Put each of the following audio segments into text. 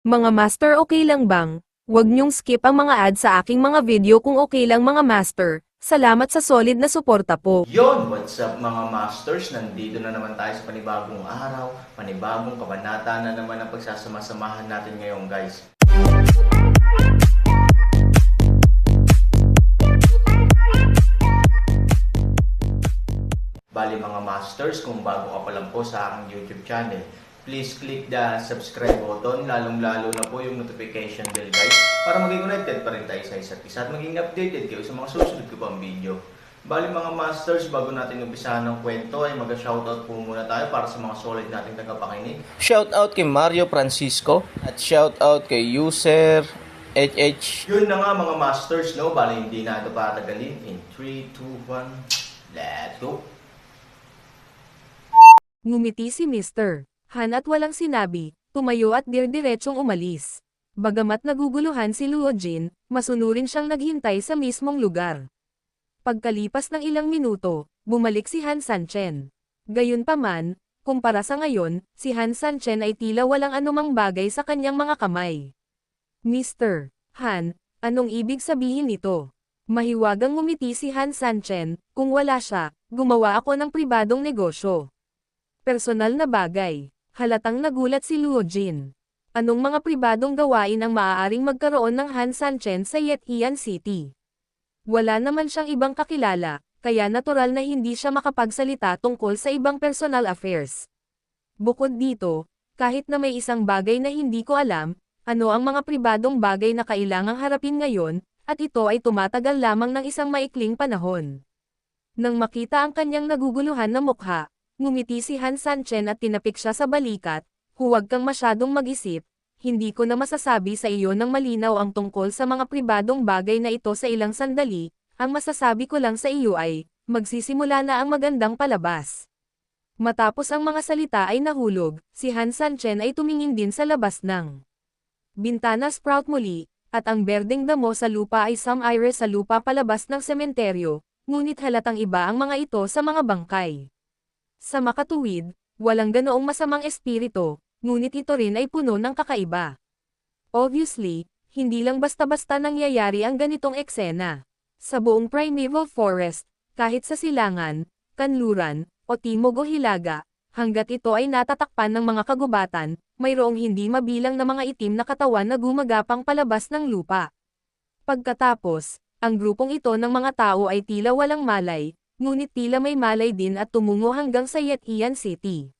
Mga master, okay lang bang? Huwag niyong skip ang mga ad sa aking mga video kung okay lang mga master. Salamat sa solid na suporta po. Yon, what's up mga masters? Nandito na naman tayo sa panibagong araw, panibagong kabanata na naman ang pagsasama-samahan natin ngayon guys. Bali mga masters, kung bago ka pa lang po sa aking YouTube channel, please click the subscribe button, lalong-lalo na po yung notification bell guys, para maging connected pa rin tayo sa isa't isa at maging updated kayo sa mga susunod ko pang video. Bali mga masters, bago natin umpisahan ng kwento ay mag-shoutout po muna tayo para sa mga solid nating tagapakinig. Shoutout kay Mario Francisco at shoutout kay user HH. Yun na nga mga masters, no? Bali hindi na ito patagalin. In 3, 2, 1, let's go! Ngumiti si Mr. Han at walang sinabi, tumayo at dirdiretsong umalis. Bagamat naguguluhan si Luo Jin, masunurin siyang naghintay sa mismong lugar. Pagkalipas ng ilang minuto, bumalik si Han Sanchen. Gayunpaman, kumpara sa ngayon, si Han Sanchen ay tila walang anumang bagay sa kanyang mga kamay. Mr. Han, anong ibig sabihin nito? Mahiwagang ngumiti si Han Sanchen, kung wala siya, gumawa ako ng pribadong negosyo. Personal na bagay. Halatang nagulat si Luo Jin. Anong mga pribadong gawain ang maaaring magkaroon ng Han Sanchen sa Yetian City? Wala naman siyang ibang kakilala, kaya natural na hindi siya makapagsalita tungkol sa ibang personal affairs. Bukod dito, kahit na may isang bagay na hindi ko alam, ano ang mga pribadong bagay na kailangang harapin ngayon, at ito ay tumatagal lamang ng isang maikling panahon. Nang makita ang kanyang naguguluhan na mukha, ngumiti si Han Sanchen at tinapik siya sa balikat, huwag kang masyadong mag-isip, hindi ko na masasabi sa iyo ng malinaw ang tungkol sa mga pribadong bagay na ito sa ilang sandali, ang masasabi ko lang sa iyo ay, magsisimula na ang magandang palabas. Matapos ang mga salita ay nahulog, si Han Sanchen ay tumingin din sa labas ng bintana sprout muli, at ang berdeng damo sa lupa ay some iris sa lupa palabas ng sementeryo, ngunit halatang iba ang mga ito sa mga bangkay. Sa makatuwid, walang ganoong masamang espiritu, ngunit ito rin ay puno ng kakaiba. Obviously, hindi lang basta-basta nangyayari ang ganitong eksena. Sa buong primeval forest, kahit sa silangan, kanluran, o timog o hilaga, hanggat ito ay natatakpan ng mga kagubatan, mayroong hindi mabilang na mga itim na katawan na gumagapang palabas ng lupa. Pagkatapos, ang grupong ito ng mga tao ay tila walang malay, ngunit tila may malay din at tumungo hanggang sa Yetian City.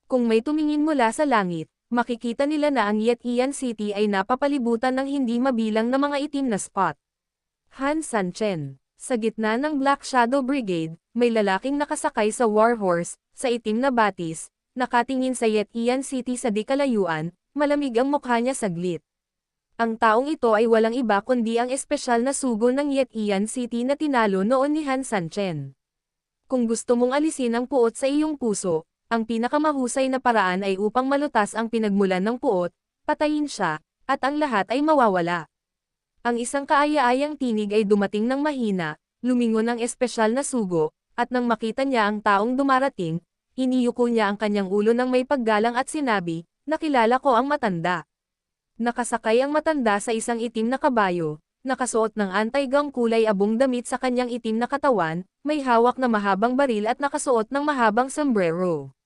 Kung may tumingin mula sa langit, makikita nila na ang Yetian City ay napapalibutan ng hindi mabilang na mga itim na spot. Han Sanchen. Sa gitna ng Black Shadow Brigade, may lalaking nakasakay sa warhorse, sa itim na batis, nakatingin sa Yetian City sa di kalayuan, malamig ang mukha niya saglit. Ang taong ito ay walang iba kundi ang espesyal na sugo ng Yetian City na tinalo noon ni Han Sanchen. Kung gusto mong alisin ang puot sa iyong puso, ang pinakamahusay na paraan ay upang malutas ang pinagmulan ng puot, patayin siya, at ang lahat ay mawawala. Ang isang kaaya-ayang tinig ay dumating ng mahina, lumingon ang espesyal na sugo, at nang makita niya ang taong dumarating, iniyuko niya ang kanyang ulo ng may paggalang at sinabi, "Nakilala ko ang matanda." Nakasakay ang matanda sa isang itim na kabayo, nakasuot ng anti-gang kulay abong damit sa kanyang itim na katawan, may hawak na mahabang baril at nakasuot ng mahabang sombrero.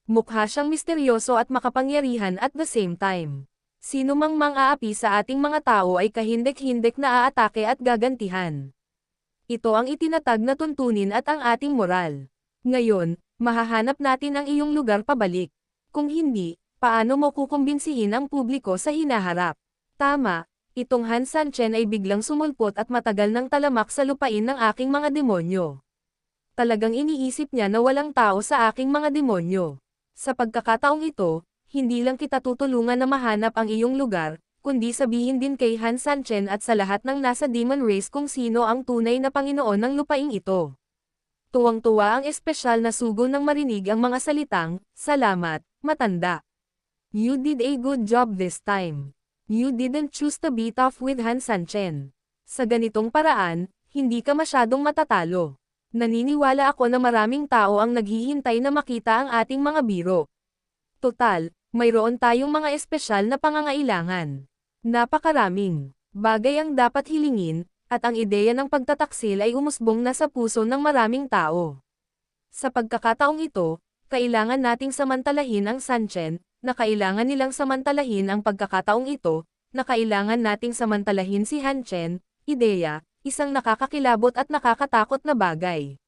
Mukha siyang misteryoso at makapangyarihan at the same time. Sino mang mang-aapi sa ating mga tao ay kahindik-hindik na aatake at gagantihan. Ito ang itinatag na tuntunin at ang ating moral. Ngayon, mahahanap natin ang iyong lugar pabalik. Kung hindi, paano mo kukumbinsihin ang publiko sa hinaharap? Tama, itong Han Sanchen ay biglang sumulpot at matagal nang talamak sa lupain ng aking mga demonyo. Talagang iniisip niya na walang tao sa aking mga demonyo. Sa pagkakataong ito, hindi lang kita tutulungan na mahanap ang iyong lugar, kundi sabihin din kay Han Sanchen at sa lahat ng nasa demon race kung sino ang tunay na Panginoon ng lupaing ito. Tuwang-tuwa ang espesyal na sugo nang marinig ang mga salitang, "Salamat, matanda. You did a good job this time. You didn't choose to be tough with Han Sanchen. Sa ganitong paraan, hindi ka masyadong matatalo. Naniniwala ako na maraming tao ang naghihintay na makita ang ating mga biro. Total, Mayroon tayong mga espesyal na pangangailangan. Napakaraming bagay ang dapat hilingin, at ang ideya ng pagtataksil ay umusbong na sa puso ng maraming tao. Sa pagkakataong ito, kailangan nating samantalahin ang Sanchen, na kailangan nilang samantalahin ang pagkakataong ito, na kailangan nating samantalahin si Hanchen, ideya, isang nakakakilabot at nakakatakot na bagay.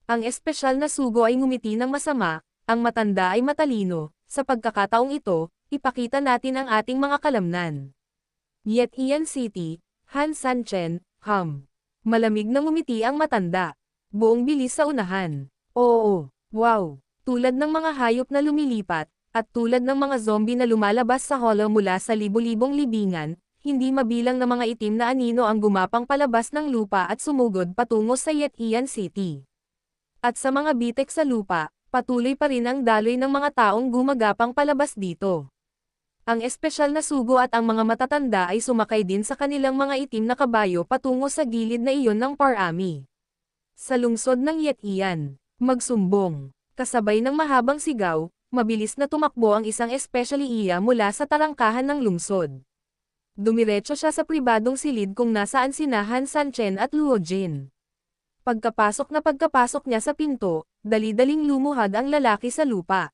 Ang espesyal na sugo ay ngumiti ng masama, ang matanda ay matalino, sa pagkakataong ito, ipakita natin ang ating mga kalamnan. Yet Ian City, Han Sanchen, Malamig na ngumiti ang matanda. Buong bilis sa unahan. Oo, wow. Tulad ng mga hayop na lumilipat, at tulad ng mga zombie na lumalabas sa hollow mula sa libu-libong libingan, hindi mabilang na mga itim na anino ang gumapang palabas ng lupa at sumugod patungo sa Yetian City. At sa mga bitek sa lupa, patuloy pa rin ang daloy ng mga taong gumagapang palabas dito. Ang espesyal na sugo at ang mga matatanda ay sumakay din sa kanilang mga itim na kabayo patungo sa gilid na iyon ng parami. Sa lungsod ng Yetian, magsumbong, kasabay ng mahabang sigaw, mabilis na tumakbo ang isang especially iya mula sa tarangkahan ng lungsod. Dumiretso siya sa pribadong silid kung nasaan sina Han Sanchen at Luo Jin. Pagkapasok niya sa pinto, dali-daling lumuhad ang lalaki sa lupa.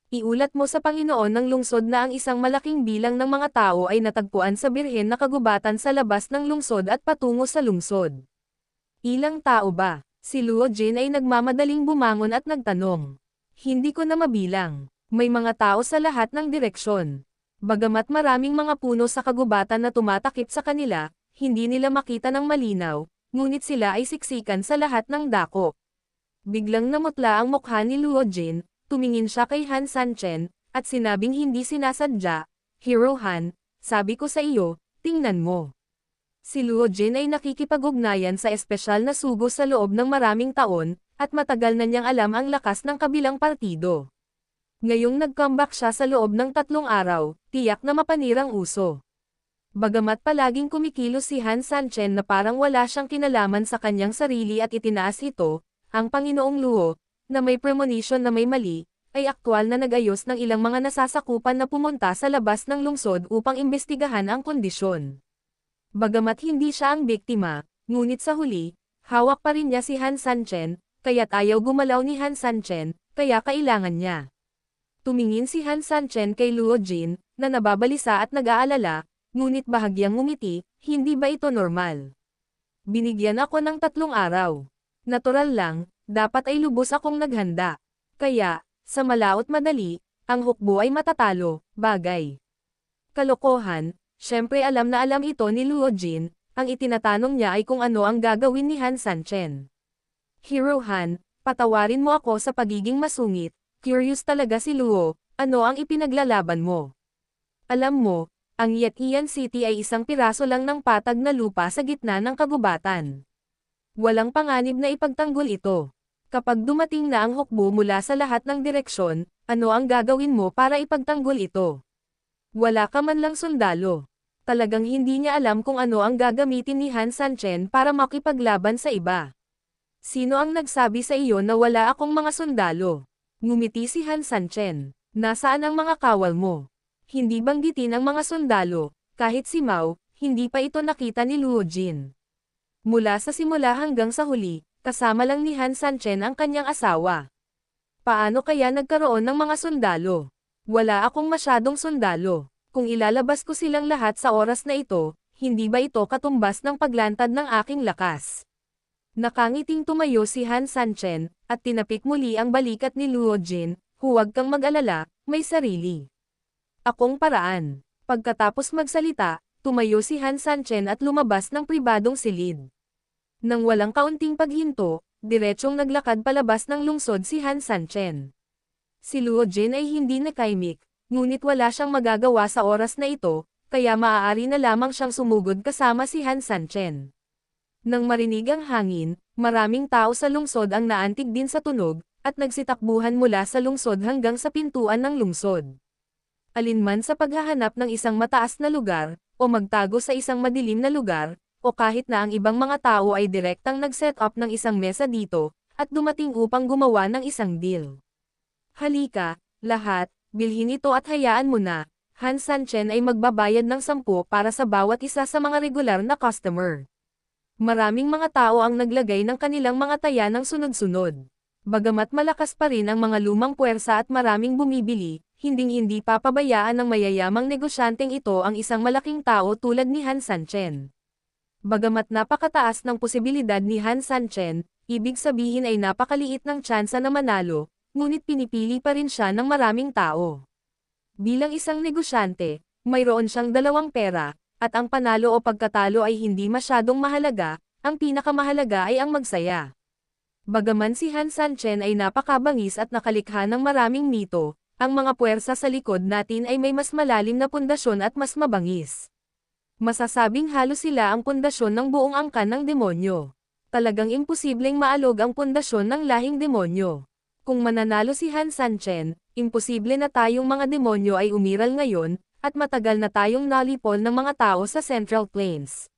Iulat mo sa Panginoon ng lungsod na ang isang malaking bilang ng mga tao ay natagpuan sa birhen na kagubatan sa labas ng lungsod at patungo sa lungsod. Ilang tao ba? Si Luo Jin ay nagmamadaling bumangon at nagtanong. Hindi ko na mabilang. May mga tao sa lahat ng direksyon. Bagamat maraming mga puno sa kagubatan na tumatakip sa kanila, hindi nila makita ng malinaw, ngunit sila ay siksikan sa lahat ng dako. Biglang namutla ang mukha ni Luo Jin, tumingin siya kay Han Sanchen, at sinabing hindi sinasadya, Hero Han, sabi ko sa iyo, tingnan mo. Si Luo Jin ay nakikipag-ugnayan sa espesyal na sugo sa loob ng maraming taon, at matagal na niyang alam ang lakas ng kabilang partido. Ngayong nag-comeback siya sa loob ng 3 araw, tiyak na mapanirang uso. Bagamat palaging kumikilos si Han Sanchen na parang wala siyang kinalaman sa kanyang sarili at itinaas ito, ang Panginoong Luo, na may premonition na may mali, ay aktwal na nag-ayos ng ilang mga nasasakupan na pumunta sa labas ng lungsod upang imbestigahan ang kondisyon. Bagamat hindi siya ang biktima, ngunit sa huli, hawak pa rin niya si Han Sanchen, kaya't ayaw gumalaw ni Han Sanchen, kaya kailangan niya. Tumingin si Han Sanchen kay Luo Jin, na nababalisa at nag-aalala, ngunit bahagyang ngumiti, hindi ba ito normal? Binigyan ako ng 3 araw. Natural lang, dapat ay lubos akong naghanda. Kaya, sa malaot madali, ang hukbo ay matatalo, bagay. Kalokohan, syempre alam na alam ito ni Luo Jin, ang itinatanong niya ay kung ano ang gagawin ni Han Sanchen. Hero Han, patawarin mo ako sa pagiging masungit, curious talaga si Luo, ano ang ipinaglalaban mo? Alam mo, ang Yetian City ay isang piraso lang ng patag na lupa sa gitna ng kagubatan. Walang panganib na ipagtanggol ito. Kapag dumating na ang hukbo mula sa lahat ng direksyon, ano ang gagawin mo para ipagtanggol ito? Wala ka man lang sundalo. Talagang hindi niya alam kung ano ang gagamitin ni Han Sanchen para makipaglaban sa iba. Sino ang nagsabi sa iyo na wala akong mga sundalo? Ngumiti si Han Sanchen. Nasaan ang mga kawal mo? Hindi banggitin ang mga sundalo, kahit si Mao, hindi pa ito nakita ni Luo Jin. Mula sa simula hanggang sa huli, kasama lang ni Han Sanchen ang kanyang asawa. Paano kaya nagkaroon ng mga sundalo? Wala akong masyadong sundalo. Kung ilalabas ko silang lahat sa oras na ito, hindi ba ito katumbas ng paglantad ng aking lakas? Nakangiting tumayo si Han Sanchen, at tinapik muli ang balikat ni Luo Jin, huwag kang mag-alala, may sarili akong paraan. Pagkatapos magsalita, tumayo si Han Sanchen at lumabas ng pribadong silid. Nang walang kaunting paghinto, diretsyong naglakad palabas ng lungsod si Han Sanchen. Si Luo Jin ay hindi nakaimik, ngunit wala siyang magagawa sa oras na ito, kaya maaari na lamang siyang sumugod kasama si Han Sanchen. Nang marinig ang hangin, maraming tao sa lungsod ang naantig din sa tunog, at nagsitakbuhan mula sa lungsod hanggang sa pintuan ng lungsod. Alinman sa paghahanap ng isang mataas na lugar, o magtago sa isang madilim na lugar, o kahit na ang ibang mga tao ay direktang nag-set up ng isang mesa dito, at dumating upang gumawa ng isang deal. Halika, lahat, bilhin ito at hayaan mo na. Han Sanchen ay magbabayad ng 10 para sa bawat isa sa mga regular na customer. Maraming mga tao ang naglagay ng kanilang mga taya ng sunod-sunod. Bagamat malakas pa rin ang mga lumang puwersa at maraming bumibili, hinding-hindi papabayaan ng mayayamang negosyanteng ito ang isang malaking tao tulad ni Han Sanchen. Bagamat napakataas ng posibilidad ni Han Sanchen, ibig sabihin ay napakaliit ng tsansa na manalo, ngunit pinipili pa rin siya ng maraming tao. Bilang isang negosyante, mayroon siyang dalawang pera, at ang panalo o pagkatalo ay hindi masyadong mahalaga, ang pinakamahalaga ay ang magsaya. Bagaman si Han Sanchen ay napakabangis at nakalikha ng maraming mito, ang mga puwersa sa likod natin ay may mas malalim na pundasyon at mas mabangis. Masasabing halos sila ang pundasyon ng buong angkan ng demonyo. Talagang imposibleng maalog ang pundasyon ng lahing demonyo. Kung mananalo si Han Sanchen, imposible na tayong mga demonyo ay umiral ngayon, at matagal na tayong nalipol ng mga tao sa Central Plains.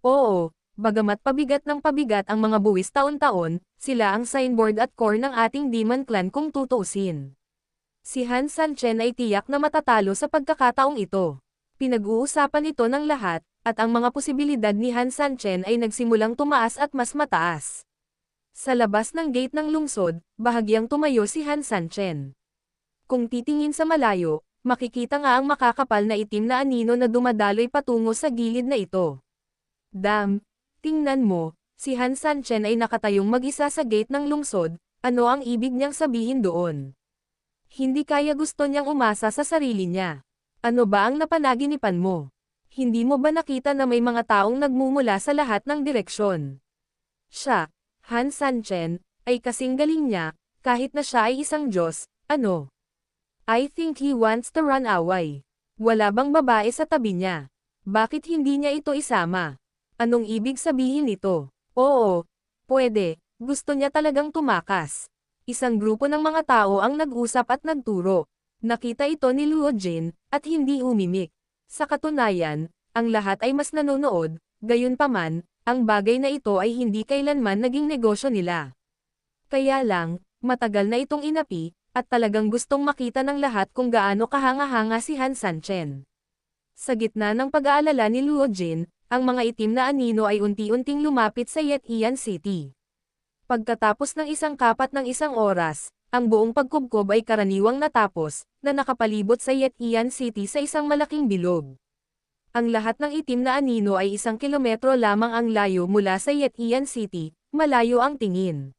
Oo, bagamat pabigat ng pabigat ang mga buwis taon-taon, sila ang signboard at core ng ating demon clan kung tutuusin. Si Han Sanchen ay tiyak na matatalo sa pagkakataong ito. Pinag-uusapan ito ng lahat, at ang mga posibilidad ni Han Sanchen ay nagsimulang tumaas at mas mataas. Sa labas ng gate ng lungsod, bahagyang tumayo si Han Sanchen. Kung titingin sa malayo, makikita nga ang makakapal na itim na anino na dumadaloy patungo sa gilid na ito. Damn, tingnan mo, si Han Sanchen ay nakatayong mag-isa sa gate ng lungsod, ano ang ibig niyang sabihin doon? Hindi kaya gusto niyang umasa sa sarili niya. Ano ba ang napanaginipan mo? Hindi mo ba nakita na may mga taong nagmumula sa lahat ng direksyon? Siya, Han Sanchen, ay kasing galing niya, kahit na siya ay isang Diyos, ano? I think he wants to run away. Wala bang babae sa tabi niya? Bakit hindi niya ito isama? Anong ibig sabihin nito? Oo, pwede, gusto niya talagang tumakas. Isang grupo ng mga tao ang nag-usap at nagturo. Nakita ito ni Luo Jin, at hindi umimik. Sa katunayan, ang lahat ay mas nanonood, gayunpaman, ang bagay na ito ay hindi kailanman naging negosyo nila. Kaya lang, matagal na itong inapi, at talagang gustong makita ng lahat kung gaano kahanga-hanga si Han Sanchen. Sa gitna ng pag-aalala ni Luo Jin, ang mga itim na anino ay unti-unting lumapit sa Yetian City. Pagkatapos ng isang kapat ng isang oras, ang buong pagkubkob ay karaniwang natapos, na nakapalibot sa Yetian City sa isang malaking bilog. Ang lahat ng itim na anino ay 1 kilometro lamang ang layo mula sa Yetian City, malayo ang tingin.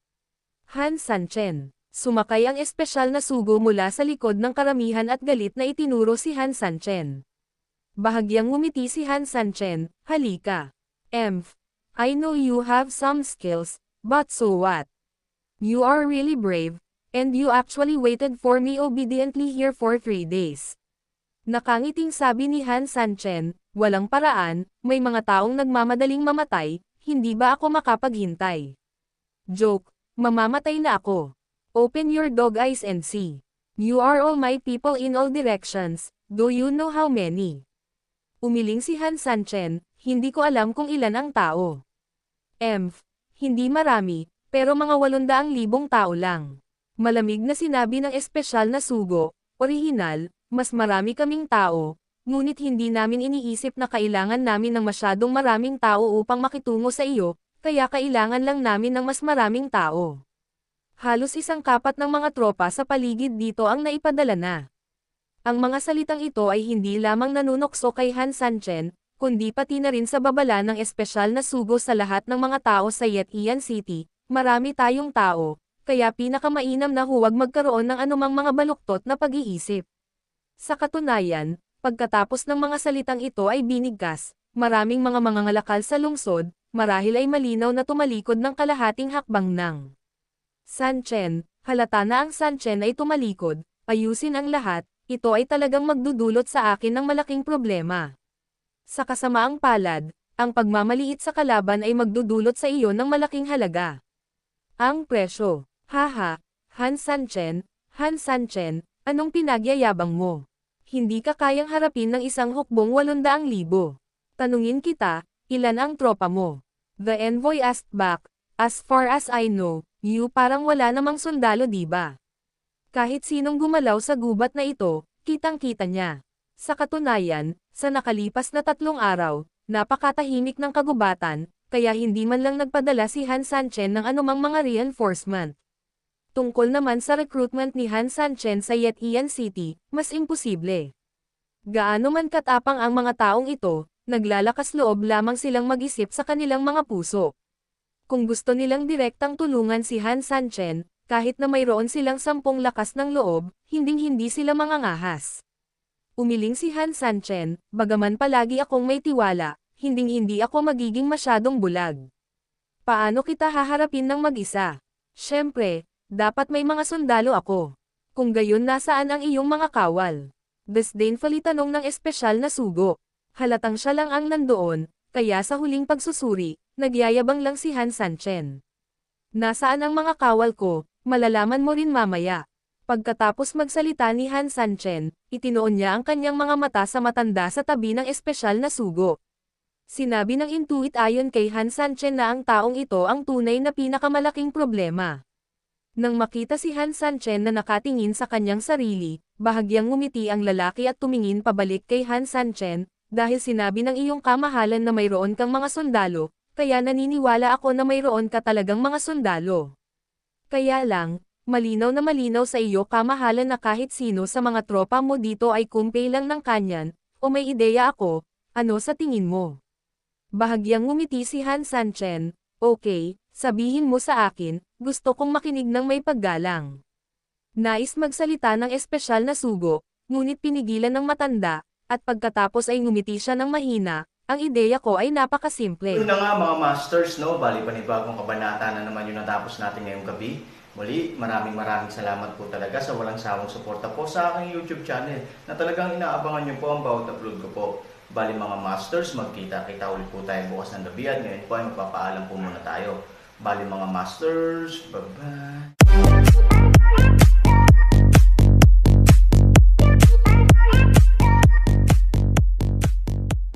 Han Sanchen. Sumakay ang espesyal na sugo mula sa likod ng karamihan at galit na itinuro si Han Sanchen. Bahagyang ngumiti si Han Sanchen, halika. I know you have some skills, but so what? You are really brave, and you actually waited for me obediently here for 3 days. Nakangiting sabi ni Han Sanchen, walang paraan, may mga taong nagmamadaling mamatay, hindi ba ako makapaghintay? Joke, mamamatay na ako. Open your dog eyes and see. You are all my people in all directions, do you know how many? Umiling si Han Sanchen, hindi ko alam kung ilan ang tao. Hindi marami, pero mga 800,000 tao lang. Malamig na sinabi ng espesyal na sugo, orihinal, mas marami kaming tao, ngunit hindi namin iniisip na kailangan namin ng masyadong maraming tao upang makitungo sa iyo, kaya kailangan lang namin ng mas maraming tao. Halos 1 kapat ng mga tropa sa paligid dito ang naipadala na. Ang mga salitang ito ay hindi lamang nanunokso kay Han Sanchen, kundi pati na rin sa babala ng espesyal na sugo sa lahat ng mga tao sa Yetian City, marami tayong tao, kaya pinakamainam na huwag magkaroon ng anumang mga baluktot na pag-iisip. Sa katunayan, pagkatapos ng mga salitang ito ay binigkas, maraming mga mangangalakal sa lungsod, marahil ay malinaw na tumalikod ng kalahating hakbang ng Sanchen. Halata na ang Sanchen ay tumalikod, ayusin ang lahat, ito ay talagang magdudulot sa akin ng malaking problema. Sa kasamaang palad, ang pagmamaliit sa kalaban ay magdudulot sa iyo ng malaking halaga. Ang presyo. Haha, Han Sanchen, anong pinagyayabang mo? Hindi ka kayang harapin ng isang hukbong 800,000. Tanungin kita, ilan ang tropa mo? The envoy asked back, as far as I know, you parang wala namang sundalo diba? Kahit sinong gumalaw sa gubat na ito, kitang-kita niya. Sa katunayan, sa nakalipas na 3 araw, napakatahimik ng kagubatan, kaya hindi man lang nagpadala si Han Sanchen ng anumang mga reinforcement. Tungkol naman sa recruitment ni Han Sanchen sa Yetian City, mas imposible. Gaano man katapang ang mga taong ito, naglalakas loob lamang silang mag-isip sa kanilang mga puso. Kung gusto nilang direktang tulungan si Han Sanchen, kahit na mayroon silang 10 lakas ng loob, hinding-hindi sila mangangahas. Umiling si Han Sanchen, bagaman palagi akong may tiwala, hinding-hindi ako magiging masyadong bulag. Paano kita haharapin ng mag-isa? Siyempre, dapat may mga sundalo ako. Kung gayon nasaan ang iyong mga kawal? Disdainfully tanong ng espesyal na sugo. Halatang siya lang ang nandoon, kaya sa huling pagsusuri, nagyayabang lang si Han Sanchen. Nasaan ang mga kawal ko, malalaman mo rin mamaya. Pagkatapos magsalita ni Han Sanchen, itinoon niya ang kanyang mga mata sa matanda sa tabi ng espesyal na sugo. Sinabi ng intuit ayon kay Han Sanchen na ang taong ito ang tunay na pinakamalaking problema. Nang makita si Han Sanchen na nakatingin sa kanyang sarili, bahagyang ngumiti ang lalaki at tumingin pabalik kay Han Sanchen, dahil sinabi ng iyong kamahalan na mayroon kang mga sundalo, kaya naniniwala ako na mayroon ka talagang mga sundalo. Kaya lang, malinaw na malinaw sa iyo kamahalan na kahit sino sa mga tropa mo dito ay kumpay lang ng kanyan, o may ideya ako, ano sa tingin mo? Bahagyang ngumiti si Han Sanchen, okay, sabihin mo sa akin, gusto kong makinig ng may paggalang. Nais magsalita ng espesyal na sugo, ngunit pinigilan ng matanda, at pagkatapos ay ngumiti siya ng mahina, ang ideya ko ay napakasimple. Yun na nga mga masters, no? Bali panibagong kabanata na naman yung natapos natin ngayong gabi. Muli, maraming salamat po talaga sa walang sawang suporta po sa aking YouTube channel na talagang inaabangan nyo po ang bawat upload ko po. Bali mga masters, magkita-kita ulit po tayo bukas ng gabi at ngayon po ay magpapaalam po muna tayo. Bali mga masters, bye-bye!